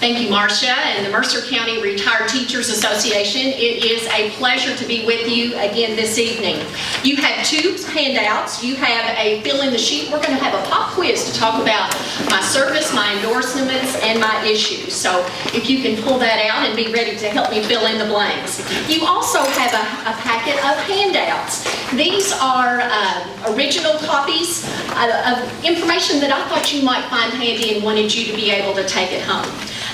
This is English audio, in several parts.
Thank you, Marcia, and the Mercer County Retired Teachers Association. It is a pleasure to be with you again this evening. You have two handouts. You have a fill in the sheet. We're going to have a pop quiz to talk about my service, my endorsements, and my issues. So if you can pull that out and be ready to help me fill in the blanks. You also have a packet of handouts. These are original copies of information that I thought you might find handy and wanted you to be able to take it home.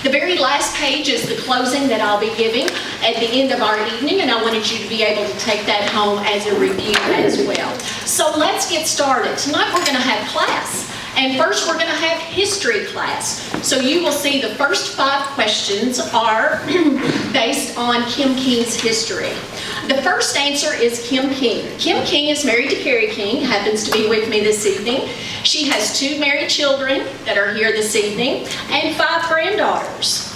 The very last page is the closing that I'll be giving at the end of our evening, and I wanted you to be able to take that home as a review as well. So let's get started. Tonight we're going to have class, and first we're going to have history class. So you will see the first 5 questions are based on Kim King's history. The first answer is Kim King. Kim King is married to Carrie King, happens to be with me this evening. She has 2 married children that are here this evening and 5 granddaughters.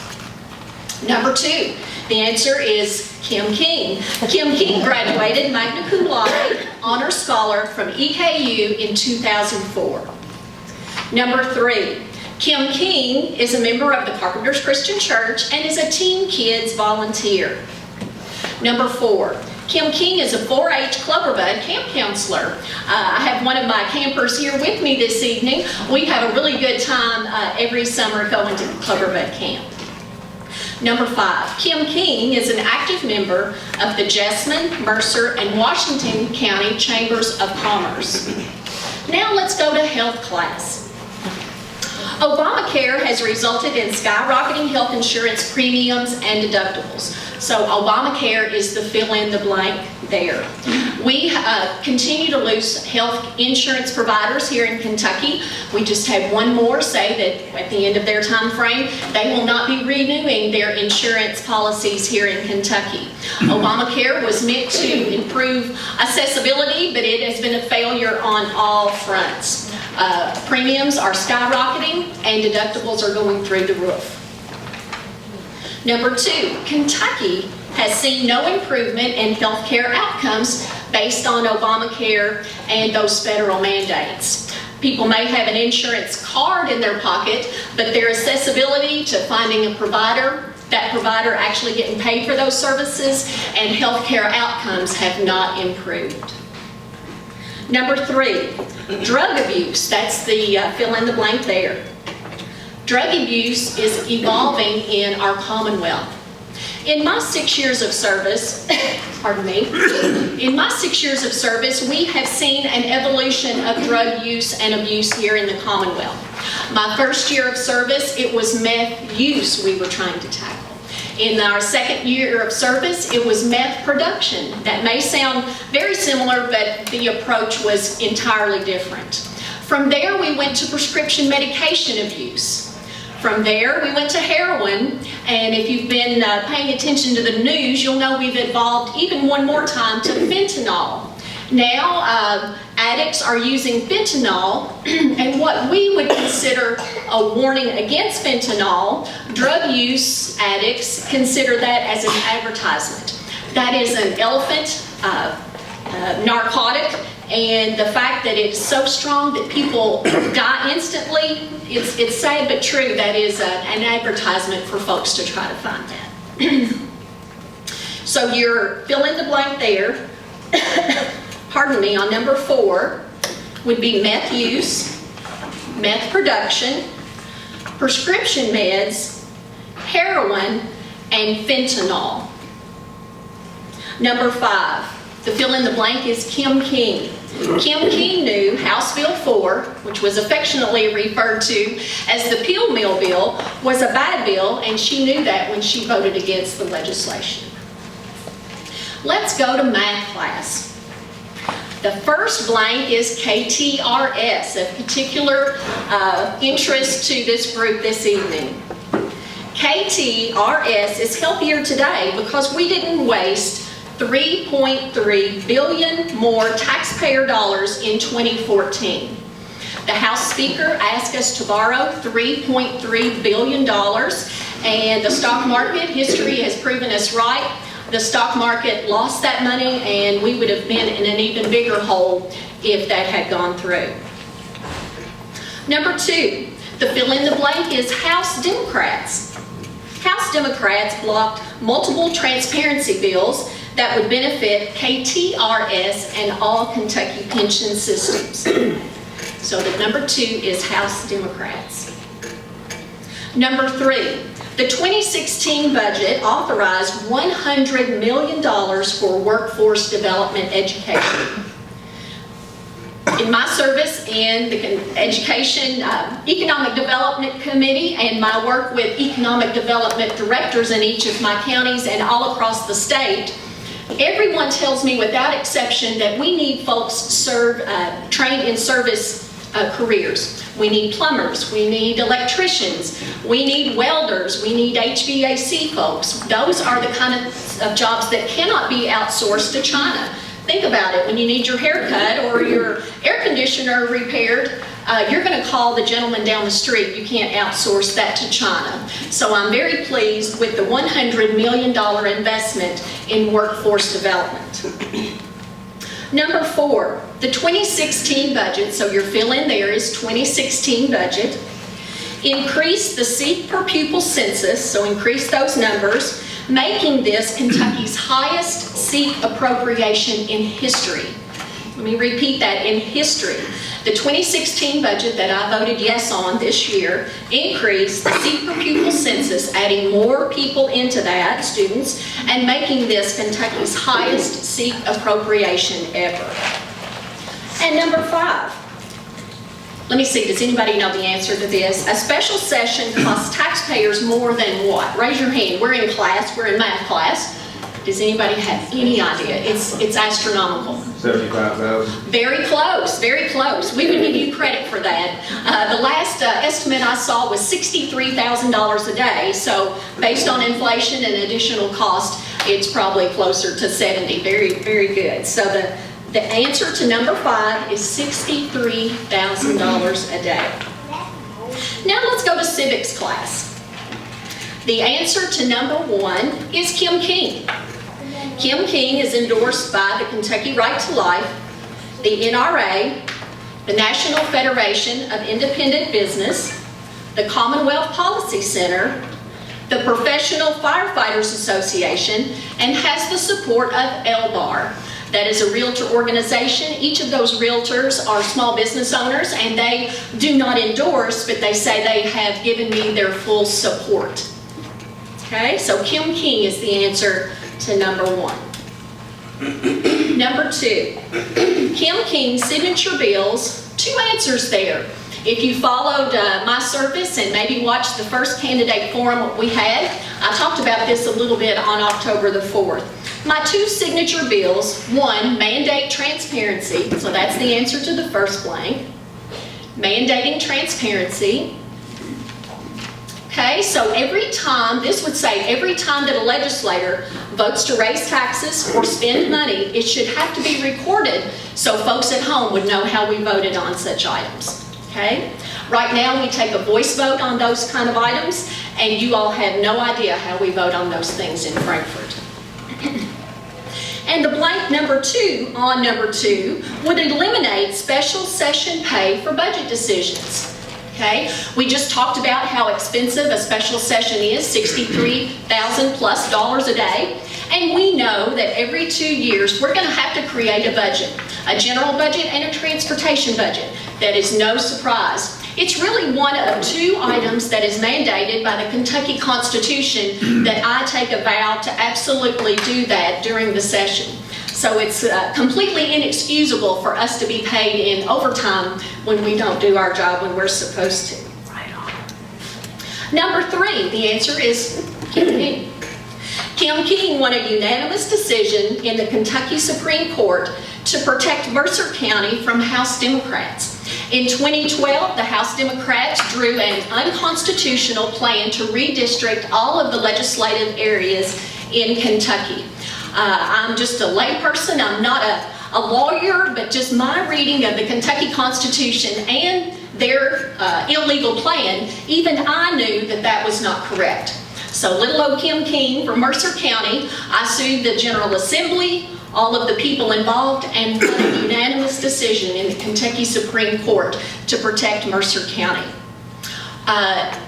Number 2, the answer is Kim King. Kim King graduated magna cum laude, honor scholar from EKU in 2004. Number 3, Kim King is a member of the Carpenters Christian Church and is a Teen Kids volunteer. Number 4, Kim King is a 4-H Cloverbud camp counselor. I have one of my campers here with me this evening. We have a really good time every summer going to Cloverbud camp. Number 5, Kim King is an active member of the Jessamine, Mercer, and Washington County Chambers of Commerce. Now let's go to health class. Obamacare has resulted in skyrocketing health insurance premiums and deductibles. So Obamacare is the fill in the blank there. We continue to lose health insurance providers here in Kentucky. We just had one more say that at the end of their time frame, they will not be renewing their insurance policies here in Kentucky. Obamacare was meant to improve accessibility, but it has been a failure on all fronts. Premiums are skyrocketing and deductibles are going through the roof. Number 2, Kentucky has seen no improvement in health care outcomes based on Obamacare and those federal mandates. People may have an insurance card in their pocket, but their accessibility to finding a provider, that provider actually getting paid for those services, and health care outcomes have not improved. Number 3, drug abuse. That's the fill in the blank there. Drug abuse is evolving in our Commonwealth. In my 6 years of service, in my 6 years of service, we have seen an evolution of drug use and abuse here in the Commonwealth. My first year of service, it was meth use we were trying to tackle. In our second year of service, it was meth production. That may sound very similar, but the approach was entirely different. From there, we went to prescription medication abuse. From there, we went to heroin, and if you've been paying attention to the news, you'll know we've evolved even one more time to fentanyl. Now, addicts are using fentanyl, and what we would consider a warning against fentanyl, drug use addicts consider that as an advertisement. That is an elephant narcotic, and the fact that it's so strong that people die instantly, it's sad but true. That is an advertisement for folks to try to find that. So your fill in the blank there, pardon me, on number 4 would be meth use, meth production, prescription meds, heroin, and fentanyl. Number 5, the fill in the blank is Kim King. Kim King knew House Bill 4, which was affectionately referred to as the Peel Mill Bill, was a bad bill, and she knew that when she voted against the legislation. Let's go to math class. The first blank is KTRS, of particular interest to this group this evening. KTRS is healthier today because we didn't waste $3.3 billion more taxpayer dollars in 2014. The House Speaker asked us to borrow $3.3 billion, and the stock market, history has proven us right. The stock market lost that money, and we would have been in an even bigger hole if that had gone through. Number 2, the fill in the blank is House Democrats. House Democrats blocked multiple transparency bills that would benefit KTRS and all Kentucky pension systems. So the number 2 is House Democrats. Number 3, the 2016 budget authorized $100 million for workforce development education. In my service in the Education Economic Development Committee and my work with economic development directors in each of my counties and all across the state, everyone tells me without exception that we need folks trained in service careers. We need plumbers, we need electricians, we need welders, we need HVAC folks. Those are the kind of jobs that cannot be outsourced to China. Think about it, when you need your hair cut or your air conditioner repaired, you're going to call the gentleman down the street. You can't outsource that to China. So I'm very pleased with the $100 million investment in workforce development. Number 4, the 2016 budget, so your fill in there is 2016 budget, increased the seat per pupil census, so increase those numbers, making this Kentucky's highest seat appropriation in history. Let me repeat that, in history. The 2016 budget that I voted yes on this year increased the seat per pupil census, adding more people into that, students, and making this Kentucky's highest seat appropriation ever. And number 5, let me see, does anybody know the answer to this? A special session costs taxpayers more than what? Raise your hand. We're in class, we're in math class. Does anybody have any idea? It's astronomical. 75,000. Very close, very close. We would give you credit for that. The last estimate I saw was $63,000 a day. So based on inflation and additional cost, it's probably closer to 70. Very, very good. So the answer to number 5 is $63,000 a day. Now let's go to civics class. The answer to number 1 is Kim King. Kim King is endorsed by the Kentucky Right to Life, the NRA, the National Federation of Independent Business, the Commonwealth Policy Center, the Professional Firefighters Association, and has the support of LBAR. That is a realtor organization. Each of those realtors are small business owners, and they do not endorse, but they say they have given me their full support. Okay, so Kim King is the answer to number 1. Number 2, Kim King's signature bills, 2 answers there. If you followed my service and maybe watched the first candidate forum we had, I talked about this a little bit on October the 4th. My 2 signature bills, 1, mandate transparency, so that's the answer to the first blank, mandating transparency. Okay, so every time, this would say every time that a legislator votes to raise taxes or spend money, it should have to be recorded so folks at home would know how we voted on such items. Okay? Right now we take a voice vote on those kind of items, and you all have no idea how we vote on those things in Frankfurt. And the blank number 2 on number 2 would eliminate special session pay for budget decisions. Okay, we just talked about how expensive a special session is, $63,000 plus a day. And we know that every 2 years we're going to have to create a budget, a general budget and a transportation budget. That is no surprise. It's really one of 2 items that is mandated by the Kentucky Constitution that I take a vow to absolutely do that during the session. So it's completely inexcusable for us to be paid in overtime when we don't do our job when we're supposed to. Right on. Number 3, the answer is Kim King. Kim King won a unanimous decision in the Kentucky Supreme Court to protect Mercer County from House Democrats. In 2012, the House Democrats drew an unconstitutional plan to redistrict all of the legislative areas in Kentucky. I'm just a layperson. I'm not a lawyer, but just my reading of the Kentucky Constitution and their illegal plan, even I knew that that was not correct. So little old Kim King from Mercer County, I sued the General Assembly, all of the people involved, and won a unanimous decision in the Kentucky Supreme Court to protect Mercer County.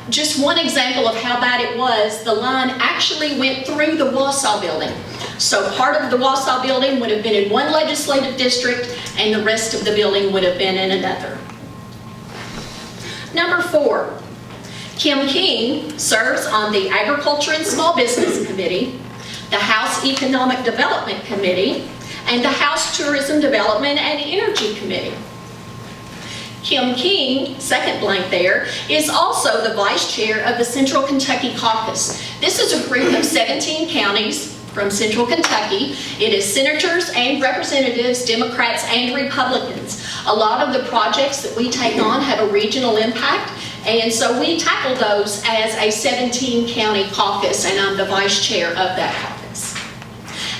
Just one example of how bad it was, the line actually went through the Wausau building. So part of the Wausau building would have been in one legislative district and the rest of the building would have been in another. Number 4, Kim King serves on the Agriculture and Small Business Committee, the House Economic Development Committee, and the House Tourism Development and Energy Committee. Kim King, second blank there, is also the vice chair of the Central Kentucky Caucus. This is a group of 17 counties from Central Kentucky. It is senators and representatives, Democrats and Republicans. A lot of the projects that we take on have a regional impact, and so we tackle those as a 17-county caucus, and I'm the vice chair of that caucus.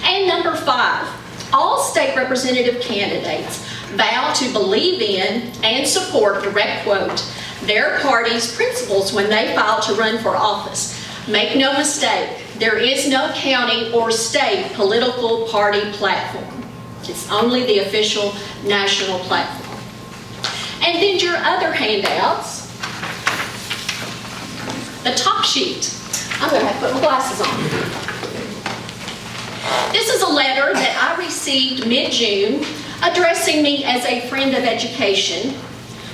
And number 5, all state representative candidates vow to believe in and support, direct quote, their party's principles when they file to run for office. Make no mistake, there is no county or state political party platform. It's only the official national platform. And then your other handouts, the top sheet. I'm going to have to put my glasses on. This is a letter that I received mid-June addressing me as a friend of education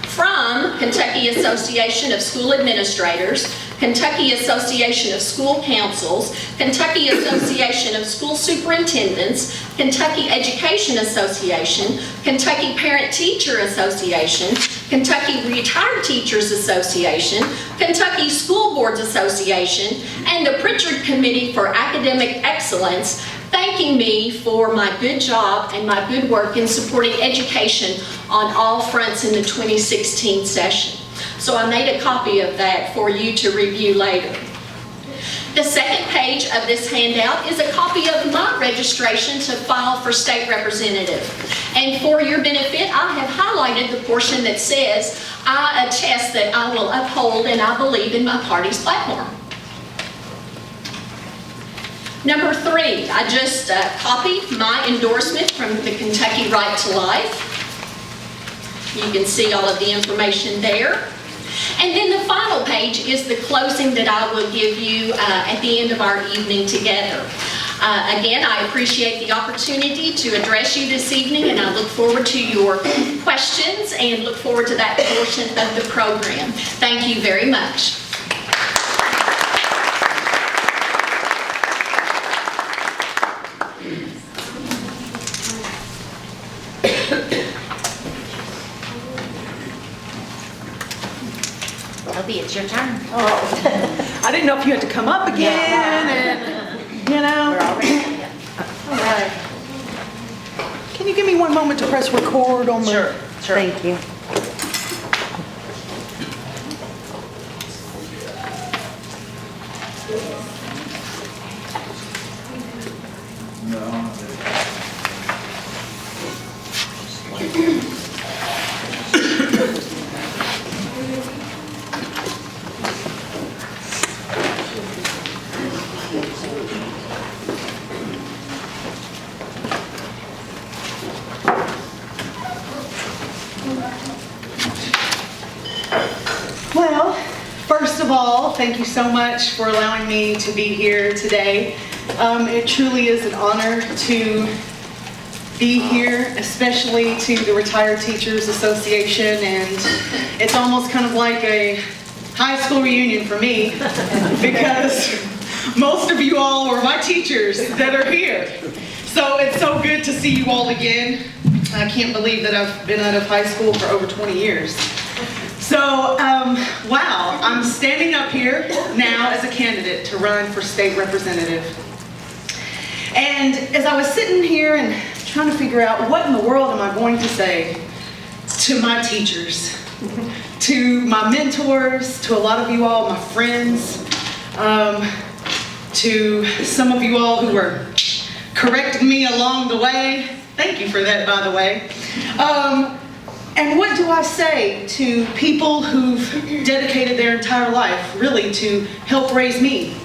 from Kentucky Association of School Administrators, Kentucky Association of School Councils, Kentucky Association of School Superintendents, Kentucky Education Association, Kentucky Parent-Teacher Association, Kentucky Retired Teachers Association, Kentucky School Boards Association, and the Pritchard Committee for Academic Excellence, thanking me for my good job and my good work in supporting education on all fronts in the 2016 session. So I made a copy of that for you to review later. The second page of this handout is a copy of my registration to file for state representative. And for your benefit, I have highlighted the portion that says, I attest that I will uphold and I believe in my party's platform. Number 3, I just copied my endorsement from the Kentucky Right to Life. You can see all of the information there. And then the final page is the closing that I will give you at the end of our evening together. Again, I appreciate the opportunity to address you this evening, and I look forward to your questions and look forward to that portion of the program. Thank you very much. It's your turn. Oh, I didn't know if you had to come up again, and you know. We're all ready. Yeah. All right. Can you give me one moment to press record on the? Sure. Thank you. Well, first of all, thank you so much for allowing me to be here today. It truly is an honor to be here, especially to the Retired Teachers Association, and it's almost kind of like a high school reunion for me because most of you all were my teachers that are here. So it's so good to see you all again. I can't believe that I've been out of high school for over 20 years. So, wow, I'm standing up here now as a candidate to run for state representative. And as I was sitting here and trying to figure out what in the world am I going to say to my teachers, to my mentors, to a lot of you all, my friends, to some of you all who were correcting me along the way. Thank you for that, by the way. And what do I say to people who've dedicated their entire life, really, to help raise me?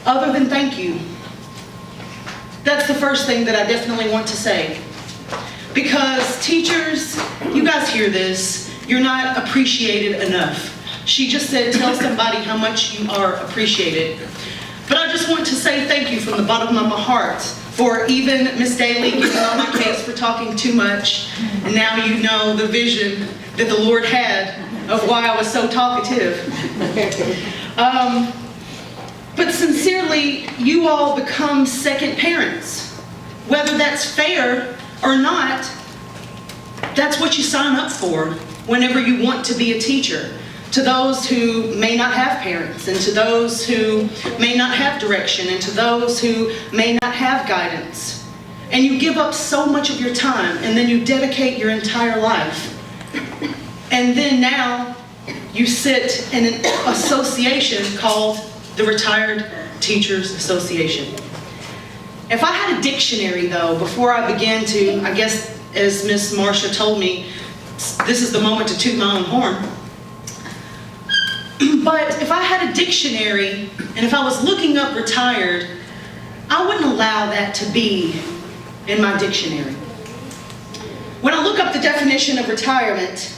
Other than thank you. That's the first thing that I definitely want to say. Because teachers, you guys hear this, you're not appreciated enough. She just said, tell somebody how much you are appreciated. But I just want to say thank you from the bottom of my heart for even Miss Daly getting on my case for talking too much. And now you know the vision that the Lord had of why I was so talkative. But sincerely, you all become second parents. Whether that's fair or not, that's what you sign up for whenever you want to be a teacher. To those who may not have parents, and to those who may not have direction, and to those who may not have guidance. And you give up so much of your time, and then you dedicate your entire life. And then now you sit in an association called the Retired Teachers Association. If I had a dictionary though, before I began to, I guess as Miss Marcia told me, this is the moment to toot my own horn. But if I had a dictionary, and if I was looking up retired, I wouldn't allow that to be in my dictionary. When I look up the definition of retirement,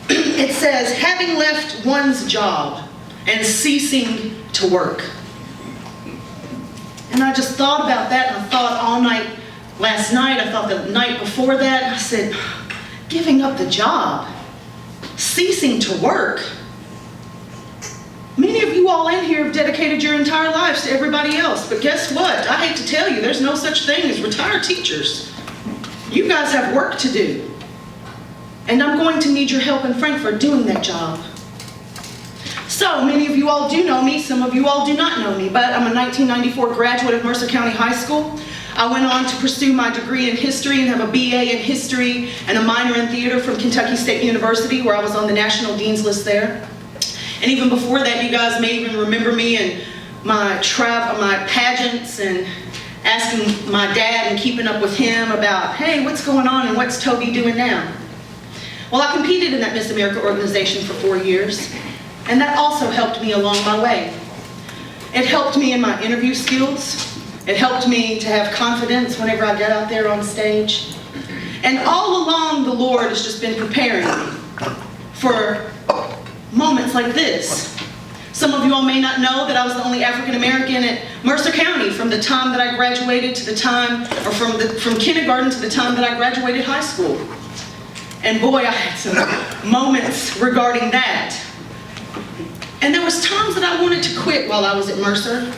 it says, having left one's job and ceasing to work. And I just thought about that, and I thought all night last night, I thought the night before that, I said, giving up the job, ceasing to work. Many of you all in here have dedicated your entire lives to everybody else, but guess what? I hate to tell you, there's no such thing as retired teachers. You guys have work to do. And I'm going to need your help in Frankfurt doing that job. So, many of you all do know me, some of you all do not know me, but I'm a 1994 graduate of Mercer County High School. I went on to pursue my degree in history and have a BA in history and a minor in theater from Kentucky State University, where I was on the national dean's list there. And even before that, you guys may even remember me in my pageants and asking my dad and keeping up with him about, hey, what's going on and what's Toby doing now? Well, I competed in that Miss America organization for 4 years, and that also helped me along my way. It helped me in my interview skills. It helped me to have confidence whenever I get out there on stage. And all along, the Lord has just been preparing me for moments like this. Some of you all may not know that I was the only African American at Mercer County from the time that I graduated to the time, or from kindergarten to the time that I graduated high school. And boy, I had some moments regarding that. And there was times that I wanted to quit while I was at Mercer.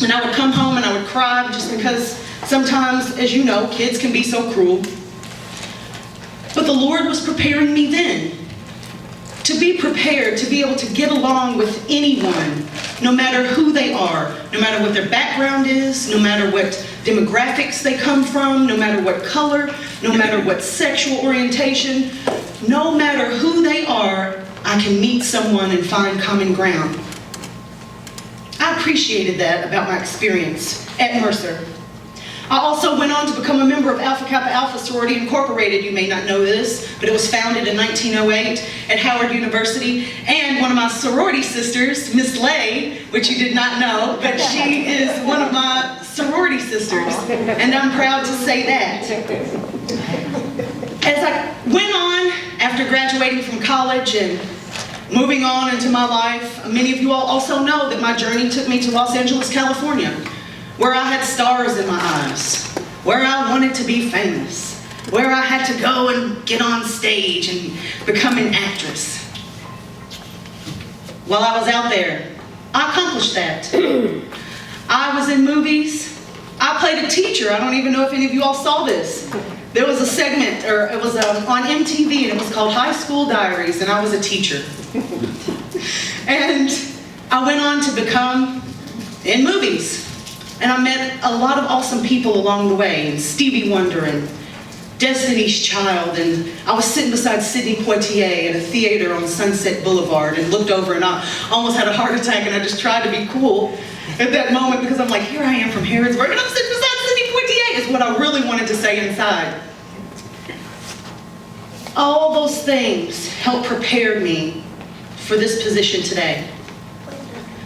And I would come home and I would cry just because sometimes, as you know, kids can be so cruel. But the Lord was preparing me then to be prepared, to be able to get along with anyone, no matter who they are, no matter what their background is, no matter what demographics they come from, no matter what color, no matter what sexual orientation, no matter who they are, I can meet someone and find common ground. I appreciated that about my experience at Mercer. I also went on to become a member of Alpha Kappa Alpha Sorority Incorporated. You may not know this, but it was founded in 1908 at Howard University. And one of my sorority sisters, Miss Lay, which you did not know, but she is one of my sorority sisters. And I'm proud to say that. As I went on after graduating from college and moving on into my life, many of you all also know that my journey took me to Los Angeles, California, where I had stars in my eyes, where I wanted to be famous, where I had to go and get on stage and become an actress. While I was out there, I accomplished that. I was in movies. I played a teacher. I don't even know if any of you all saw this. There was a segment, or it was on MTV, and it was called High School Diaries, and I was a teacher. And I went on to become in movies. And I met a lot of awesome people along the way, and Stevie Wonder and Destiny's Child, and I was sitting beside Sidney Poitier at a theater on Sunset Boulevard and looked over and I almost had a heart attack, and I just tried to be cool at that moment because I'm like, here I am from Harrodsburg and I'm sitting beside Sidney Poitier is what I really wanted to say inside. All those things helped prepare me for this position today.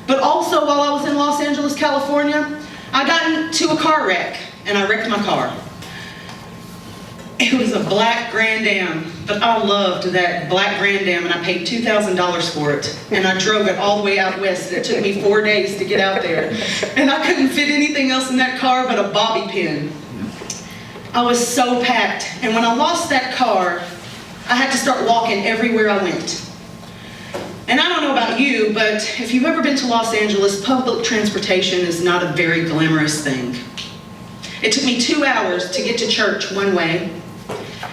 But also while I was in Los Angeles, California, I got into a car wreck and I wrecked my car. It was a black Grand Am, but I loved that black Grand Am, and I paid $2,000 for it. And I drove it all the way out west, and it took me 4 days to get out there. And I couldn't fit anything else in that car but a bobby pin. I was so packed, and when I lost that car, I had to start walking everywhere I went. And I don't know about you, but if you've ever been to Los Angeles, public transportation is not a very glamorous thing. It took me 2 hours to get to church one way.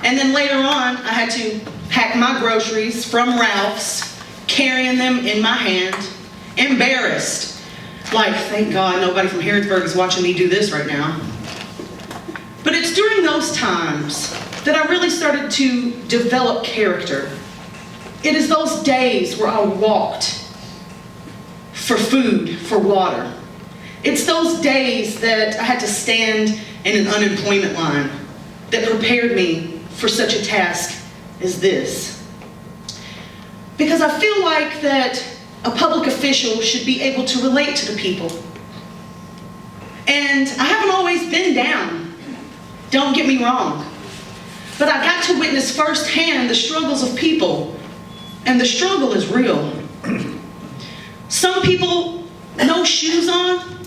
And then later on, I had to pack my groceries from Ralph's, carrying them in my hand, embarrassed. Like, thank God nobody from Harrodsburg is watching me do this right now. But it's during those times that I really started to develop character. It is those days where I walked for food, for water. It's those days that I had to stand in an unemployment line that prepared me for such a task as this. Because I feel like that a public official should be able to relate to the people. And I haven't always been down, don't get me wrong. But I got to witness firsthand the struggles of people, and the struggle is real. Some people, no shoes on.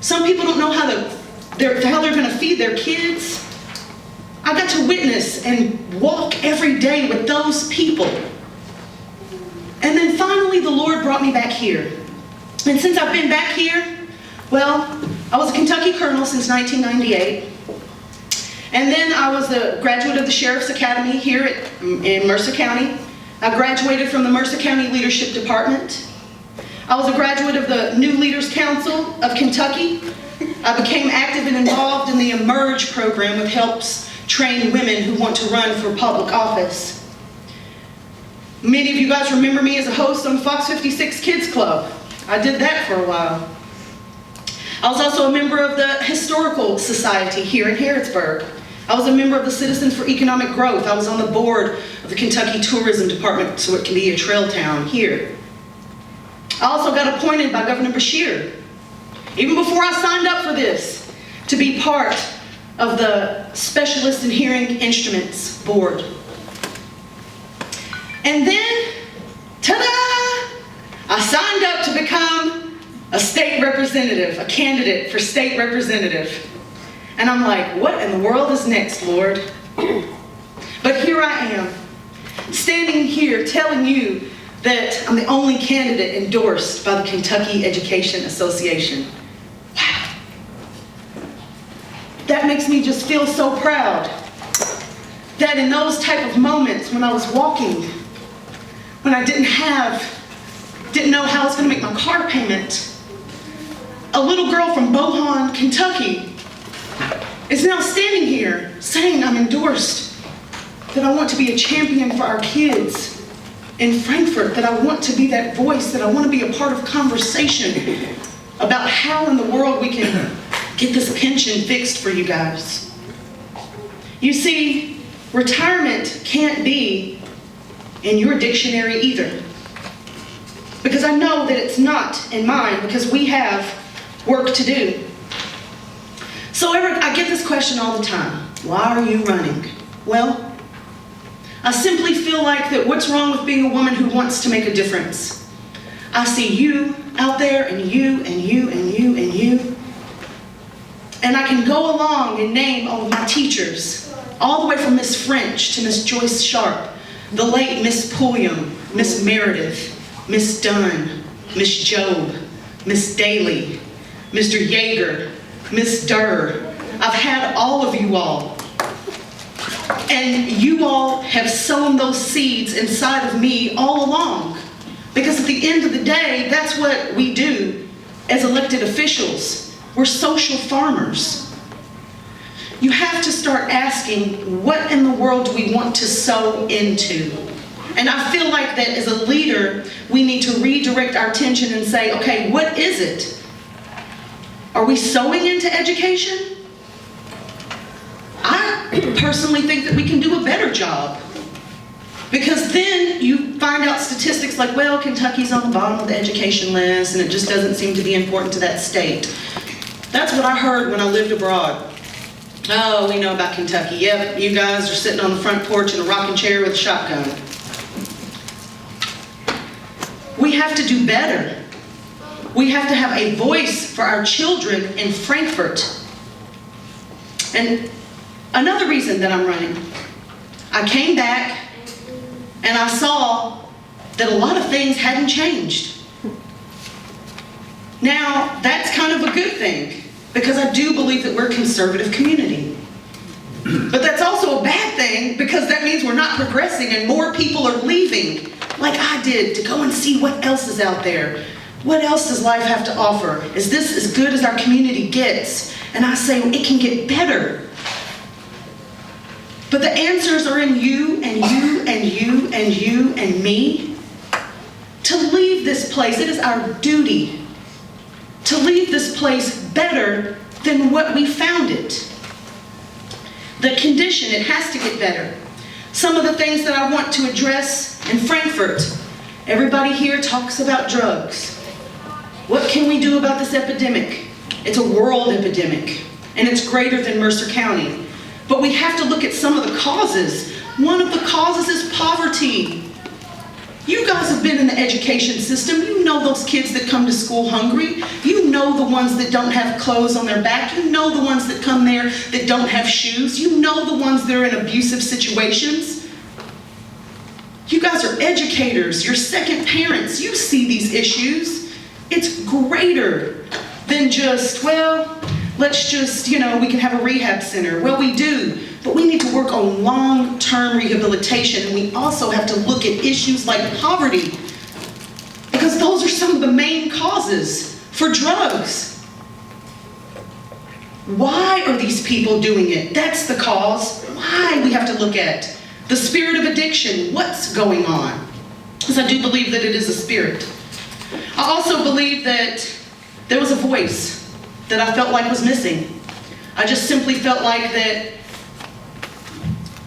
Some people don't know how they're going to feed their kids. I got to witness and walk every day with those people. And then finally the Lord brought me back here. And since I've been back here, well, I was a Kentucky colonel since 1998. And then I was a graduate of the Sheriff's Academy here in Mercer County. I graduated from the Mercer County Leadership Department. I was a graduate of the New Leaders Council of Kentucky. I became active and involved in the Emerge program, which helps train women who want to run for public office. Many of you guys remember me as a host on Fox 56 Kids Club. I did that for a while. I was also a member of the Historical Society here in Harrodsburg. I was a member of the Citizens for Economic Growth. I was on the board of the Kentucky Tourism Department, so it can be a trail town here. I also got appointed by Governor Beshear, even before I signed up for this, to be part of the Specialist in Hearing Instruments Board. And then, ta-da! I signed up to become a state representative, a candidate for state representative. And I'm like, what in the world is next, Lord? But here I am, standing here telling you that I'm the only candidate endorsed by the Kentucky Education Association. Wow. That makes me just feel so proud that in those type of moments when I was walking, when I didn't know how I was going to make my car payment, a little girl from Bohan, Kentucky, is now standing here saying I'm endorsed, that I want to be a champion for our kids in Frankfurt, that I want to be that voice, that I want to be a part of conversation about how in the world we can get this pension fixed for you guys. You see, retirement can't be in your dictionary either. Because I know that it's not in mine, because we have work to do. So I get this question all the time. Why are you running? Well, I simply feel like that what's wrong with being a woman who wants to make a difference? I see you out there, and you, and you, and you, and you. And I can go along and name all of my teachers, all the way from Miss French to Miss Joyce Sharp, the late Miss Pulliam, Miss Meredith, Miss Dunn, Miss Job, Miss Daly, Mr. Yeager, Miss Durr. I've had all of you all. And you all have sown those seeds inside of me all along. Because at the end of the day, that's what we do as elected officials. We're social farmers. You have to start asking, what in the world do we want to sow into? And I feel like that as a leader, we need to redirect our attention and say, okay, what is it? Are we sowing into education? I personally think that we can do a better job. Because then you find out statistics like, well, Kentucky's on the bottom of the education list and it just doesn't seem to be important to that state. That's what I heard when I lived abroad. Oh, we know about Kentucky. Yep, you guys are sitting on the front porch in a rocking chair with a shotgun. We have to do better. We have to have a voice for our children in Frankfort. And another reason that I'm running, I came back and I saw that a lot of things hadn't changed. Now, that's kind of a good thing, because I do believe that we're a conservative community. But that's also a bad thing, because that means we're not progressing and more people are leaving, like I did, to go and see what else is out there. What else does life have to offer? Is this as good as our community gets? And I say, it can get better. But the answers are in you and you and you and you and me. To leave this place, it is our duty to leave this place better than what we found it. The condition, it has to get better. Some of the things that I want to address in Frankfort, everybody here talks about drugs. What can we do about this epidemic? It's a world epidemic, and it's greater than Mercer County. But we have to look at some of the causes. One of the causes is poverty. You guys have been in the education system. You know those kids that come to school hungry. You know the ones that don't have clothes on their back. You know the ones that come there that don't have shoes. You know the ones that are in abusive situations. You guys are educators. You're second parents. You see these issues. It's greater than just, well, let's just, we can have a rehab center. Well, we do. But we need to work on long-term rehabilitation, and we also have to look at issues like poverty, because those are some of the main causes for drugs. Why are these people doing it? That's the cause. Why we have to look at the spirit of addiction. What's going on? Because I do believe that it is a spirit. I also believe that there was a voice that I felt like was missing. I just simply felt like that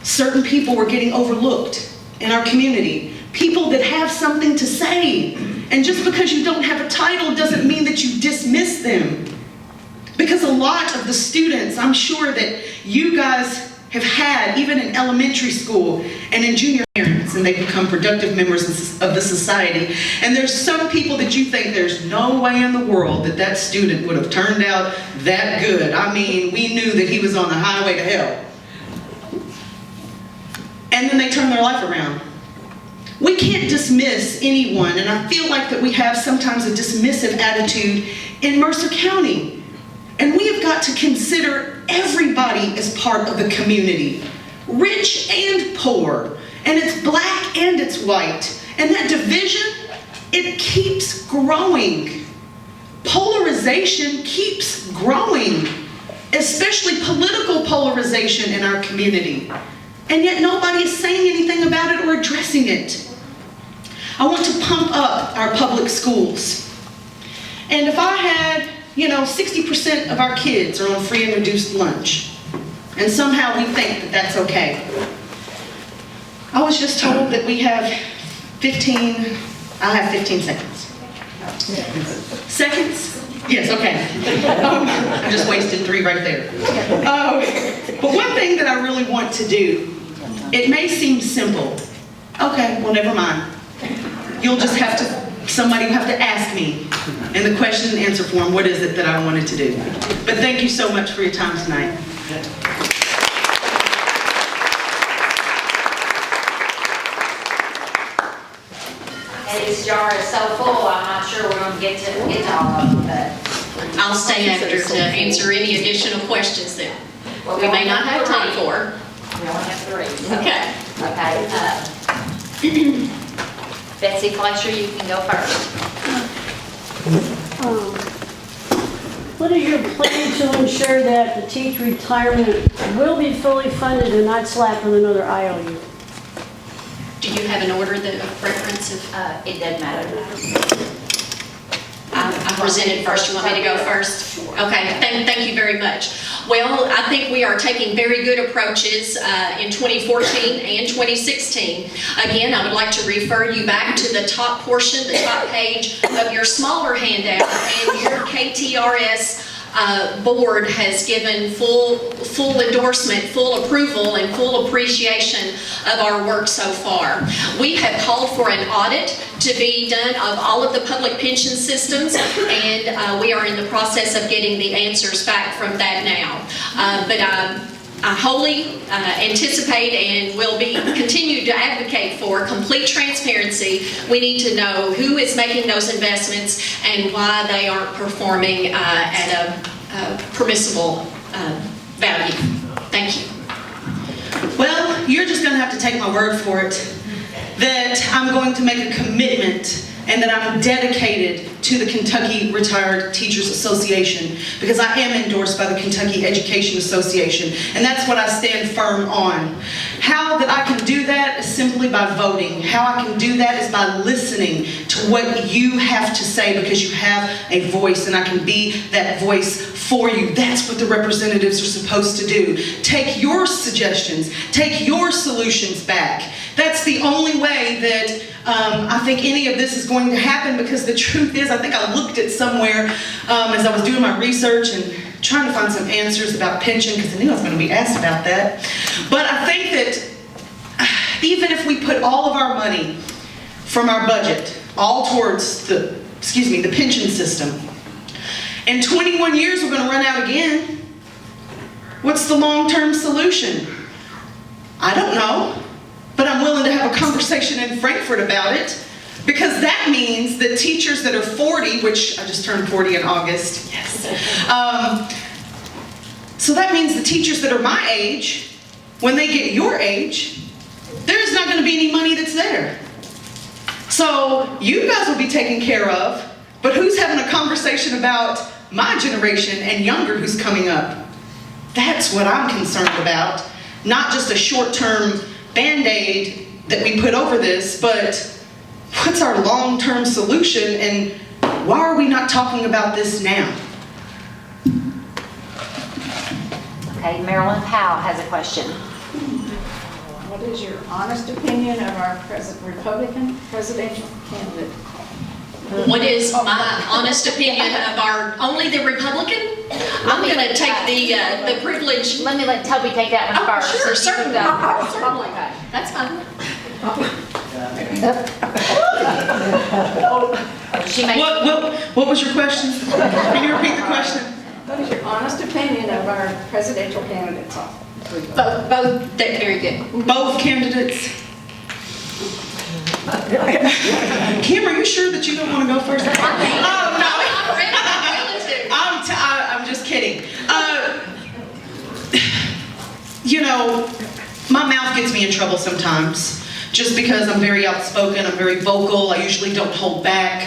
certain people were getting overlooked in our community. People that have something to say. And just because you don't have a title doesn't mean that you dismiss them. Because a lot of the students, I'm sure that you guys have had, even in elementary school and in junior parents, and they become productive members of the society. And there's some people that you think there's no way in the world that that student would have turned out that good. I mean, we knew that he was on the highway to hell. And then they turn their life around. We can't dismiss anyone, and I feel like that we have sometimes a dismissive attitude in Mercer County. And we have got to consider everybody as part of the community, rich and poor, and it's black and it's white. And that division, it keeps growing. Polarization keeps growing, especially political polarization in our community. And yet nobody is saying anything about it or addressing it. I want to pump up our public schools. And if I had, 60% of our kids are on free and reduced lunch, and somehow we think that that's okay. I was just told that we have 15 seconds. Seconds? Yes, okay. I just wasted 3 right there. But one thing that I really want to do, it may seem simple. Okay, well, never mind. Somebody will have to ask me in the question and answer form, what is it that I wanted to do? But thank you so much for your time tonight. Eddie's jar is so full, I'm not sure we're going to get to all of them, but I'll stay after to answer any additional questions that we may not have time for. we only have 3. So. Okay. Okay. Betsy Fletcher, you can go first. What are your plans to ensure that the teacher retirement will be fully funded and not slapped with another IOU? Do you have an order that reference of? It doesn't matter. I presented first. You want me to go first? Okay, thank you very much. Well, I think we are taking very good approaches in 2014 and 2016. Again, I would like to refer you back to the top portion, the top page of your smaller handout and your KTRS board has given full endorsement, full approval, and full appreciation of our work so far. We have called for an audit to be done of all of the public pension systems, and we are in the process of getting the answers back from that now. But I wholly anticipate and will continue to advocate for complete transparency. We need to know who is making those investments and why they aren't performing at a permissible value. Thank you. Well, you're just going to have to take my word for it that I'm going to make a commitment and that I'm dedicated to the Kentucky Retired Teachers Association, because I am endorsed by the Kentucky Education Association, and that's what I stand firm on. How that I can do that is simply by voting. How I can do that is by listening to what you have to say, because you have a voice, and I can be that voice for you. That's what the representatives are supposed to do. Take your suggestions, take your solutions back. That's the only way that I think any of this is going to happen, because the truth is, I think I looked at somewhere as I was doing my research and trying to find some answers about pension, because I knew I was going to be asked about that. But I think that even if we put all of our money from our budget all towards the pension system, in 21 years we're going to run out again. What's the long-term solution? I don't know. But I'm willing to have a conversation in Frankfurt about it, because that means that teachers that are 40, which I just turned 40 in August, yes. So that means the teachers that are my age, when they get your age, there's not going to be any money that's there. So you guys will be taken care of, but who's having a conversation about my generation and younger who's coming up? That's what I'm concerned about, not just a short-term Band-Aid that we put over this, but what's our long-term solution, and why are we not talking about this now? Okay, Marilyn Powell has a question. What is your honest opinion of our Republican presidential candidate? What is my honest opinion of only the Republican? I'm going to take the privilege. Let me let Toby take that one first. Sure, certainly. Certainly. Okay. That's fine. She may. What was your question? Can you repeat the question? What is your honest opinion of our presidential candidates? Both. Very good. Both candidates. Kim, are you sure that you don't want to go first? Oh, no. I'm just kidding. You know, my mouth gets me in trouble sometimes, just because I'm very outspoken, I'm very vocal, I usually don't hold back.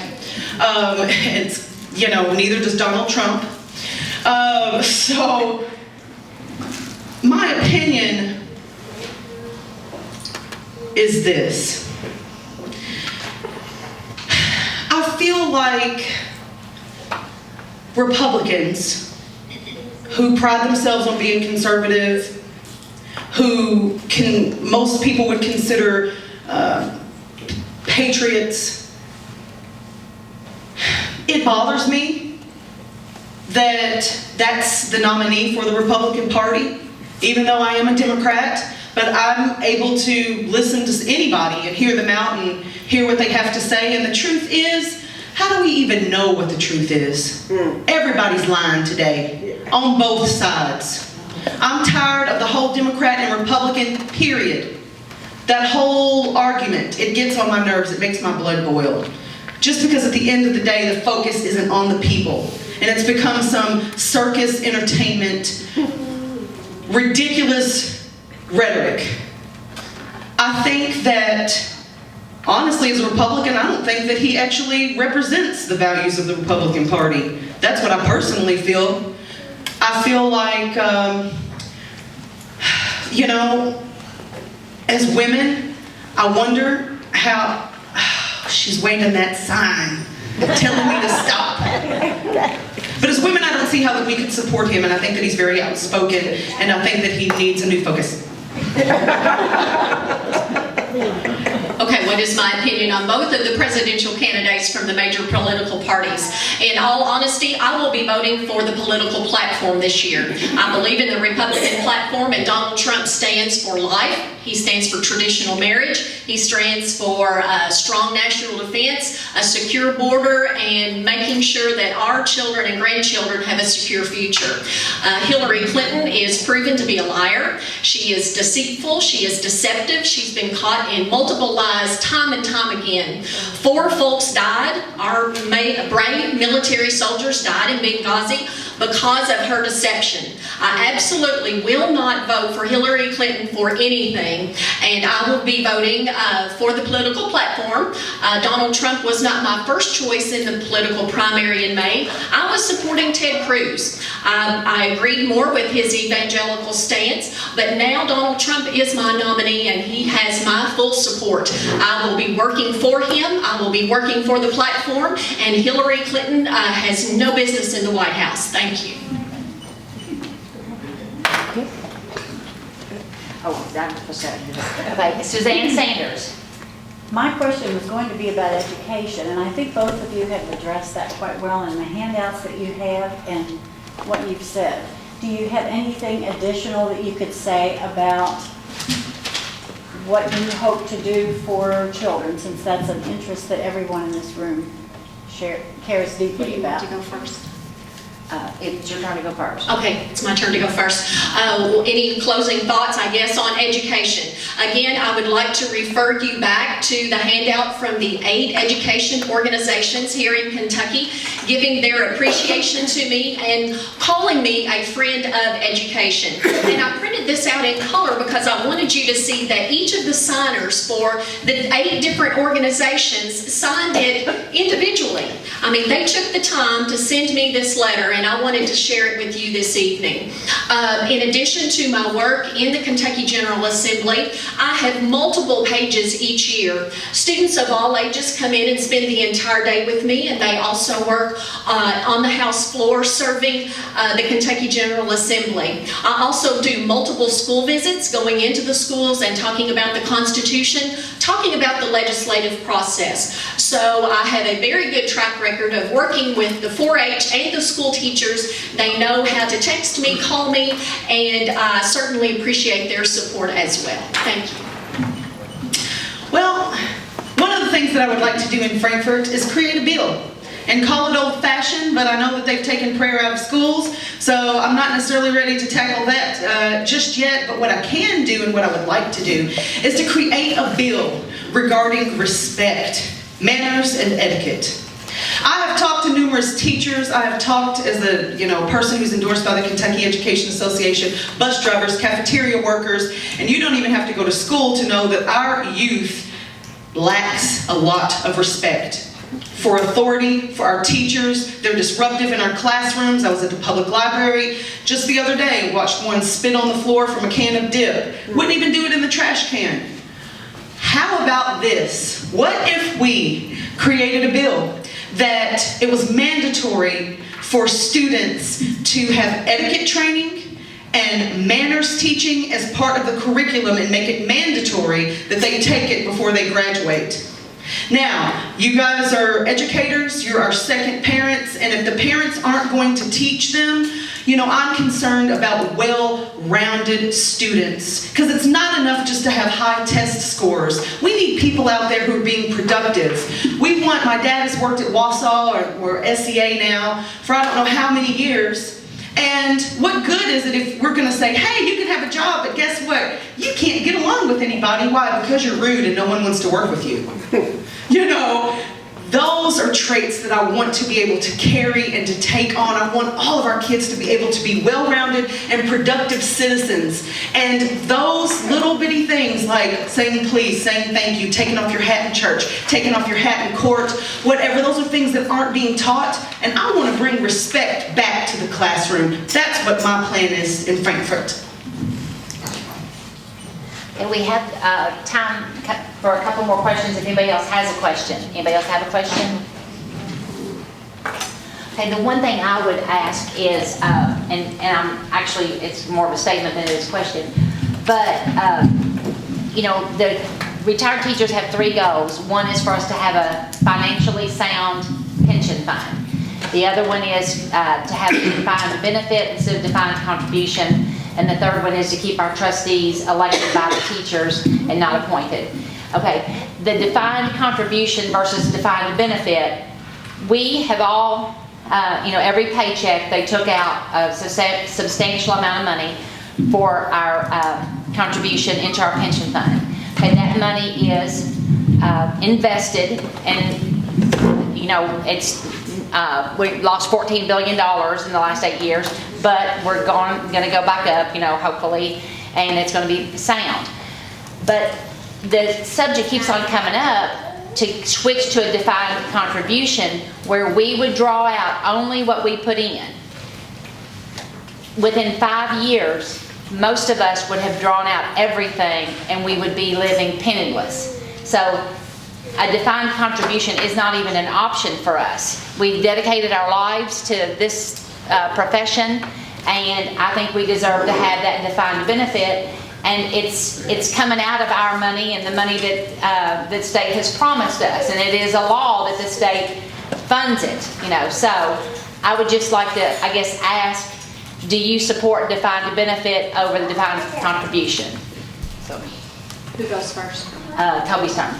Neither does Donald Trump. So, my opinion is this. I feel like Republicans who pride themselves on being conservative, who most people would consider patriots, it bothers me that that's the nominee for the Republican Party, even though I am a Democrat. But I'm able to listen to anybody and hear them out and hear what they have to say. And the truth is, how do we even know what the truth is? Everybody's lying today, on both sides. I'm tired of the whole Democrat and Republican, period. That whole argument, it gets on my nerves, it makes my blood boil. Just because at the end of the day, the focus isn't on the people. And it's become some circus entertainment, ridiculous rhetoric. I think that, honestly, as a Republican, I don't think that he actually represents the values of the Republican Party. That's what I personally feel. I feel like, as women, I wonder how she's waving that sign telling me to stop. But as women, I don't see how that we could support him, and I think that he's very outspoken, and I think that he needs a new focus. Okay, what is my opinion on both of the presidential candidates from the major political parties. In all honesty, I will be voting for the political platform this year. I believe in the Republican platform, and Donald Trump stands for life. He stands for traditional marriage. He stands for strong national defense, a secure border, and making sure that our children and grandchildren have a secure future. Hillary Clinton is proven to be a liar. She is deceitful. She is deceptive. She's been caught in multiple lies time and time again. 4 folks died. Our brave military soldiers died in Benghazi because of her deception. I absolutely will not vote for Hillary Clinton for anything, and I will be voting for the political platform. Donald Trump was not my first choice in the political primary in May. I was supporting Ted Cruz. I agreed more with his evangelical stance, but now Donald Trump is my nominee, and he has my full support. I will be working for him. I will be working for the platform, and Hillary Clinton has no business in the White House. Thank you. Oh, that was okay. Suzanne Sanders. My question was going to be about education, and I think both of you have addressed that quite well in the handouts that you have and what you've said. Do you have anything additional that you could say about what you hope to do for children, since that's an interest that everyone in this room cares deeply about? You go first. It's your turn to go first. Okay, it's my turn to go first. Any closing thoughts, I guess, on education? Again, I would like to refer you back to the handout from the 8 education organizations here in Kentucky, giving their appreciation to me and calling me a friend of education. And I printed this out in color because I wanted you to see that each of the signers for the 8 different organizations signed it individually. I mean, they took the time to send me this letter, and I wanted to share it with you this evening. In addition to my work in the Kentucky General Assembly, I have multiple pages each year. Students of all ages come in and spend the entire day with me, and they also work on the House floor serving the Kentucky General Assembly. I also do multiple school visits, going into the schools and talking about the Constitution, talking about the legislative process. So I have a very good track record of working with the 4-H and the school teachers. They know how to text me, call me, and I certainly appreciate their support as well. Thank you. Well, one of the things that I would like to do in Frankfort is create a bill and call it old-fashioned, but I know that they've taken prayer out of schools, so I'm not necessarily ready to tackle that just yet. But what I can do and what I would like to do is to create a bill regarding respect, manners, and etiquette. I have talked to numerous teachers. I have talked as a person who's endorsed by the Kentucky Education Association, bus drivers, cafeteria workers, and you don't even have to go to school to know that our youth lacks a lot of respect for authority, for our teachers. They're disruptive in our classrooms. I was at the public library just the other day, watched one spit on the floor from a can of dip. Wouldn't even do it in the trash can. How about this? What if we created a bill that it was mandatory for students to have etiquette training and manners teaching as part of the curriculum, and make it mandatory that they take it before they graduate? Now, you guys are educators, you're our second parents, and if the parents aren't going to teach them, I'm concerned about well-rounded students, because it's not enough just to have high test scores. We need people out there who are being productive. My dad has worked at Wausau or SEA now for I don't know how many years. And what good is it if we're going to say, hey, you can have a job, but guess what? You can't get along with anybody. Why? Because you're rude and no one wants to work with you. Those are traits that I want to be able to carry and to take on. I want all of our kids to be able to be well-rounded and productive citizens. And those little bitty things like saying please, saying thank you, taking off your hat in church, taking off your hat in court, whatever, those are things that aren't being taught. And I want to bring respect back to the classroom. That's what my plan is in Frankfort. And we have time for a couple more questions if anybody else has a question. Anybody else have a question? Okay, the one thing I would ask is, and I'm actually, it's more of a statement than it is a question, but, retired teachers have 3 goals. One is for us to have a financially sound pension fund. The other one is to have a defined benefit instead of defined contribution. And the third one is to keep our trustees elected by the teachers and not appointed. Okay, the defined contribution versus defined benefit, we have all, every paycheck, they took out a substantial amount of money for our contribution into our pension fund. Okay, that money is invested, and we lost $14 billion in the last 8 years, but we're going to go back up, hopefully, and it's going to be sound. But the subject keeps on coming up to switch to a defined contribution where we would draw out only what we put in. Within 5 years, most of us would have drawn out everything and we would be living penniless. So a defined contribution is not even an option for us. We've dedicated our lives to this profession, and I think we deserve to have that defined benefit. And it's coming out of our money and the money that the state has promised us, and it is a law that the state funds it. So I would just like to, I guess, ask, do you support defined benefit over the defined contribution? So, Who goes first? Toby's turn.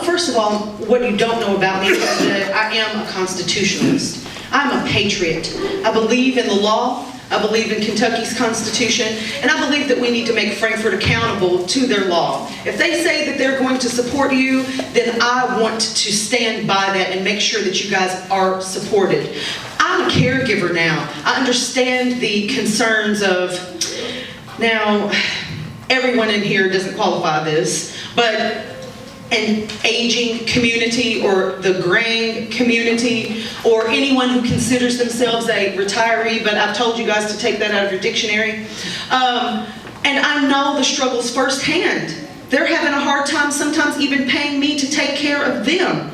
First of all, what you don't know about me is that I am a constitutionalist. I'm a patriot. I believe in the law. I believe in Kentucky's Constitution, and I believe that we need to make Frankfort accountable to their law. If they say that they're going to support you, then I want to stand by that and make sure that you guys are supported. I'm a caregiver now. I understand the concerns of, now, everyone in here doesn't qualify this, but an aging community or the graying community or anyone who considers themselves a retiree, but I've told you guys to take that out of your dictionary. And I know the struggles firsthand. They're having a hard time sometimes even paying me to take care of them.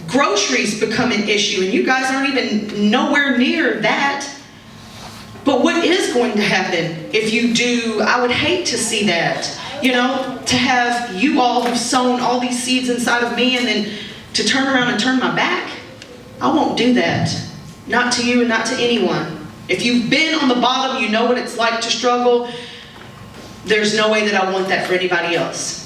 Groceries become an issue, and you guys aren't even nowhere near that. But what is going to happen if you do? I would hate to see that. To have you all who've sown all these seeds inside of me and then to turn around and turn my back. I won't do that. Not to you and not to anyone. If you've been on the bottom, you know what it's like to struggle. There's no way that I want that for anybody else.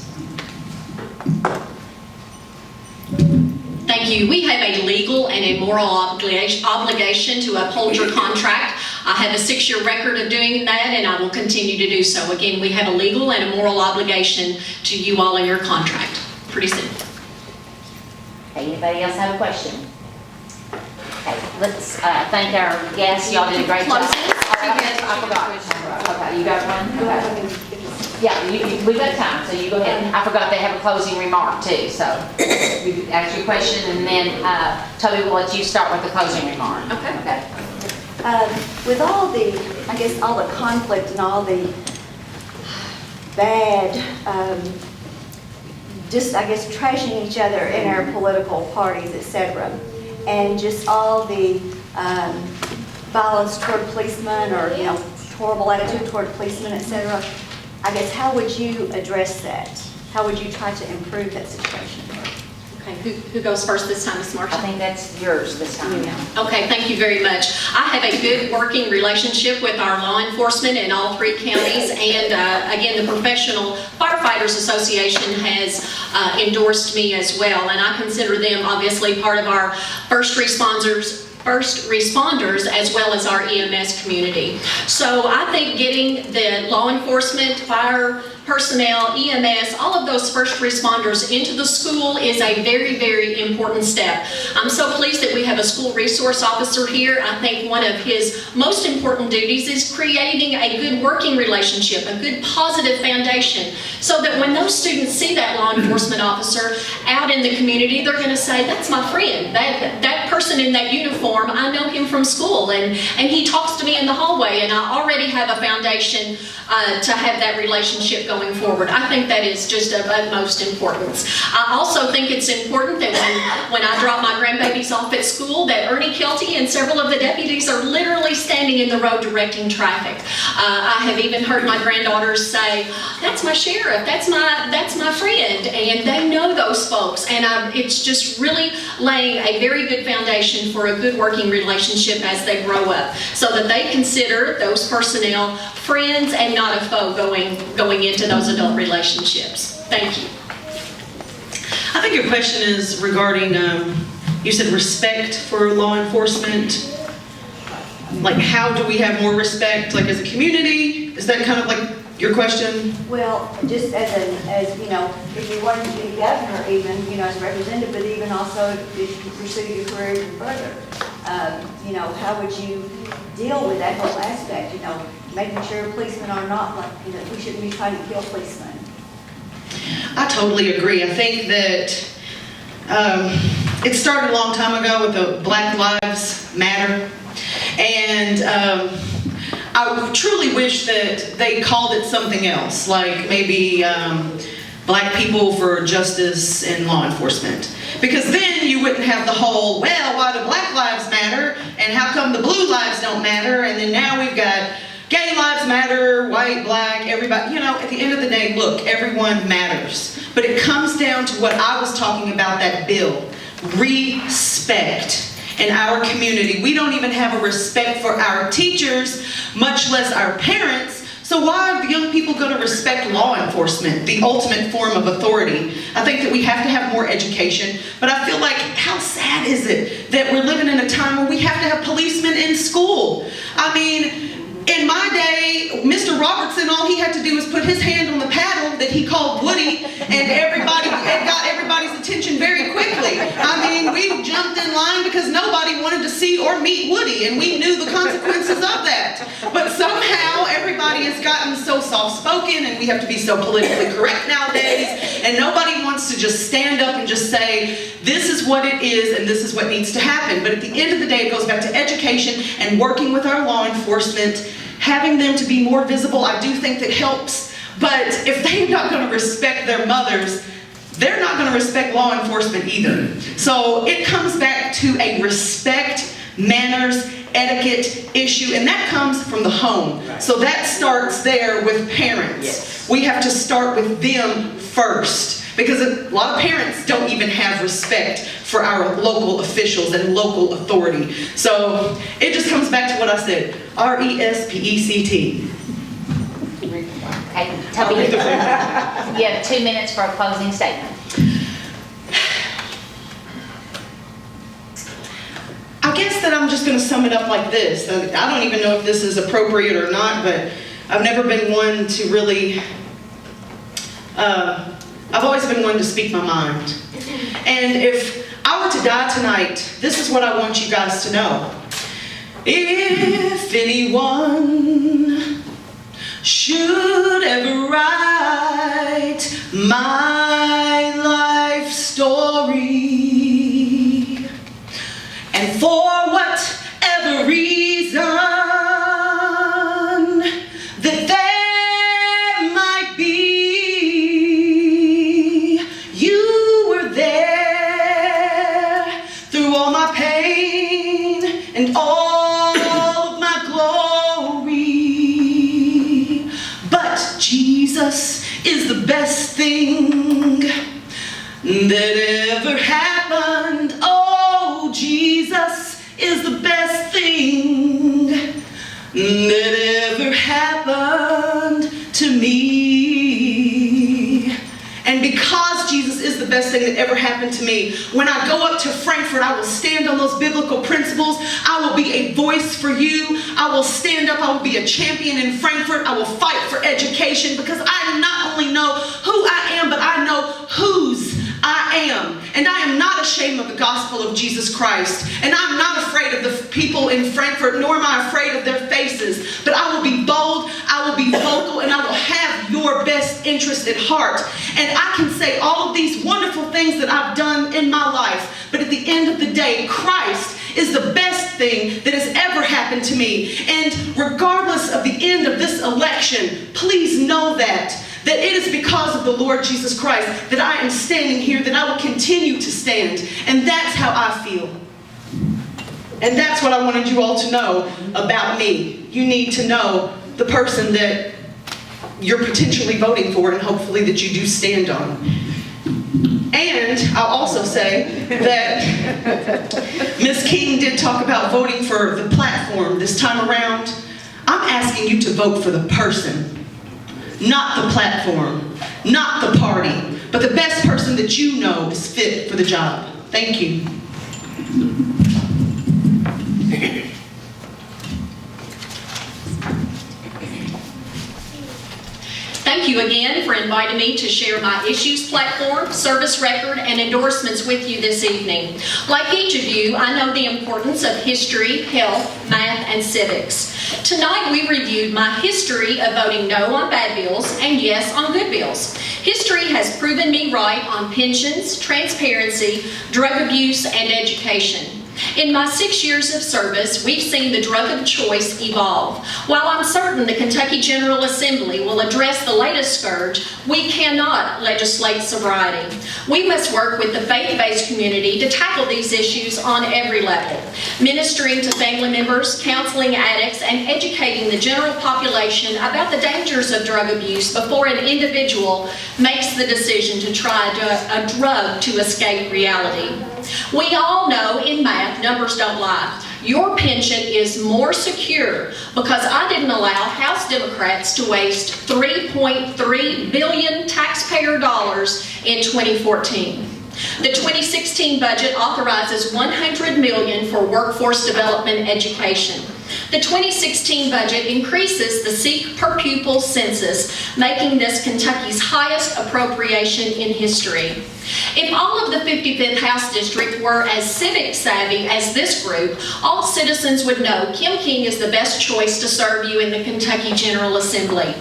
Thank you. We have a legal and a moral obligation to uphold your contract. I have a 6-year record of doing that, and I will continue to do so. Again, we have a legal and a moral obligation to you all in your contract. Pretty simple. Okay, anybody else have a question? Okay, let's thank our guests. Y'all did a great job. I forgot. Okay, you got one? Okay. Yeah, we've got time, so you go ahead. I forgot they have a closing remark too, so you ask your question, and then Toby will let you start with the closing remark. Okay. With all the, all the conflict and all the bad, trashing each other in our political parties, etc., and just all the violence toward policemen or, horrible attitude toward policemen, etc., how would you address that? How would you try to improve that situation? Okay, who goes first this time, Ms. Marshall? I think that's yours this time. Yeah. Okay, thank you very much. I have a good working relationship with our law enforcement in all 3 counties, and again, the Professional Firefighters Association has endorsed me as well, and I consider them obviously part of our first responders as well as our EMS community. So I think getting the law enforcement, fire personnel, EMS, all of those first responders into the school is a very, very important step. I'm so pleased that we have a school resource officer here. I think one of his most important duties is creating a good working relationship, a good positive foundation, so that when those students see that law enforcement officer out in the community, they're going to say, that's my friend, that person in that uniform, I know him from school, and he talks to me in the hallway, and I already have a foundation to have that relationship going going forward. I think that is just of utmost importance. I also think it's important that when I drop my grandbabies off at school, that Ernie Kelty and several of the deputies are literally standing in the road directing traffic. I have even heard my granddaughters say, "That's my sheriff, that's my friend," and they know those folks, and it's just really laying a very good foundation for a good working relationship as they grow up, so that they consider those personnel friends and not a foe going into those adult relationships. Thank you. I think your question is regarding, you said respect for law enforcement. Like, how do we have more respect, like as a community? Is that kind of like your question? Well, just as you know, if you wanted to be governor even, you know, as representative, but even also if you pursue your career even further, you know, how would you deal with that whole aspect, you know, making sure policemen are not like, you know, we shouldn't be trying to kill policemen. I totally agree. I think that it started a long time ago with the Black Lives Matter. And I truly wish that they called it something else, like maybe Black people for justice in law enforcement. Because then you wouldn't have the whole, well, why do Black lives matter? And how come the blue lives don't matter? And then now we've got gay lives matter, white, black, everybody. You know, at the end of the day, look, everyone matters. But it comes down to what I was talking about, that bill. Respect. In our community, we don't even have a respect for our teachers, much less our parents. So why are the young people going to respect law enforcement, the ultimate form of authority? I think that we have to have more education, but I feel like, how sad is it that we're living in a time where we have to have policemen in school? I mean, in my day, Mr. Robertson, all he had to do was put his hand on the paddle that he called Woody, and it got everybody's attention very quickly. I mean, we jumped in line because nobody wanted to see or meet Woody, and we knew the consequences of that. But somehow everybody has gotten so soft-spoken, and we have to be so politically correct nowadays, and nobody wants to just stand up and just say, this is what it is and this is what needs to happen. But at the end of the day, it goes back to education and working with our law enforcement, having them to be more visible. I do think that helps. But if they're not going to respect their mothers, they're not going to respect law enforcement either. So it comes back to a respect, manners, etiquette issue, and that comes from the home. So that starts there with parents. Yes. We have to start with them first, because a lot of parents don't even have respect for our local officials and local authority. So it just comes back to what I said, RESPECT. Okay, Toby, you have 2 minutes for a closing statement. I guess that I'm just going to sum it up like this. I don't even know if this is appropriate or not, but I've never been one to really, I've always been one to speak my mind. And if I were to die tonight, this is what I want you guys to know. If anyone should ever write my life story, and for whatever reason that there might be, you were there through all my pain and all of my glory. But Jesus is the best thing that ever happened. Oh, Jesus is the best thing that ever happened to me. And because Jesus is the best thing that ever happened to me, when I go up to Frankfurt, I will stand on those biblical principles. I will be a voice for you. I will stand up. I will be a champion in Frankfurt. I will fight for education, because I not only know who I am, but I know whose I am. And I am not ashamed of the gospel of Jesus Christ. And I'm not afraid of the people in Frankfurt, nor am I afraid of their faces. But I will be bold, I will be vocal, and I will have your best interest at heart. And I can say all of these wonderful things that I've done in my life, but at the end of the day, Christ is the best thing that has ever happened to me. And regardless of the end of this election, please know that that it is because of the Lord Jesus Christ that I am standing here, that I will continue to stand. And that's how I feel. And that's what I wanted you all to know about me. You need to know the person that you're potentially voting for, and hopefully that you do stand on. And I'll also say that Ms. King did talk about voting for the platform this time around. I'm asking you to vote for the person, not the platform, not the party, but the best person that you know is fit for the job. Thank you. Thank you again for inviting me to share my issues platform, service record, and endorsements with you this evening. Like each of you, I know the importance of history, health, math, and civics. Tonight we reviewed my history of voting no on bad bills and yes on good bills. History has proven me right on pensions, transparency, drug abuse, and education. In my 6 years of service, we've seen the drug of choice evolve. While I'm certain the Kentucky General Assembly will address the latest scourge, we cannot legislate sobriety. We must work with the faith-based community to tackle these issues on every level, ministering to family members, counseling addicts, and educating the general population about the dangers of drug abuse before an individual makes the decision to try a drug to escape reality. We all know in math, numbers don't lie. Your pension is more secure because I didn't allow House Democrats to waste $3.3 billion taxpayer dollars in 2014. The 2016 budget authorizes $100 million for workforce development education. The 2016 budget increases the seat per pupil census, making this Kentucky's highest appropriation in history. If all of the 55th House District were as civic savvy as this group, all citizens would know Kim King is the best choice to serve you in the Kentucky General Assembly.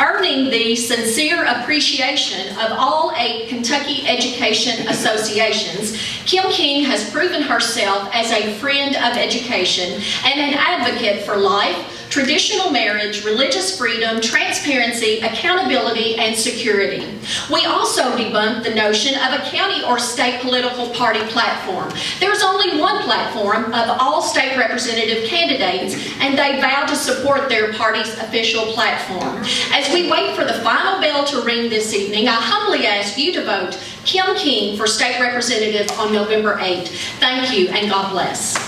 Earning the sincere appreciation of all 8 Kentucky education associations, Kim King has proven herself as a friend of education and an advocate for life, traditional marriage, religious freedom, transparency, accountability, and security. We also debunked the notion of a county or state political party platform. There's only one platform of all state representative candidates, and they vow to support their party's official platform. As we wait for the final bell to ring this evening, I humbly ask you to vote Kim King for state representative on November 8th. Thank you, and God bless.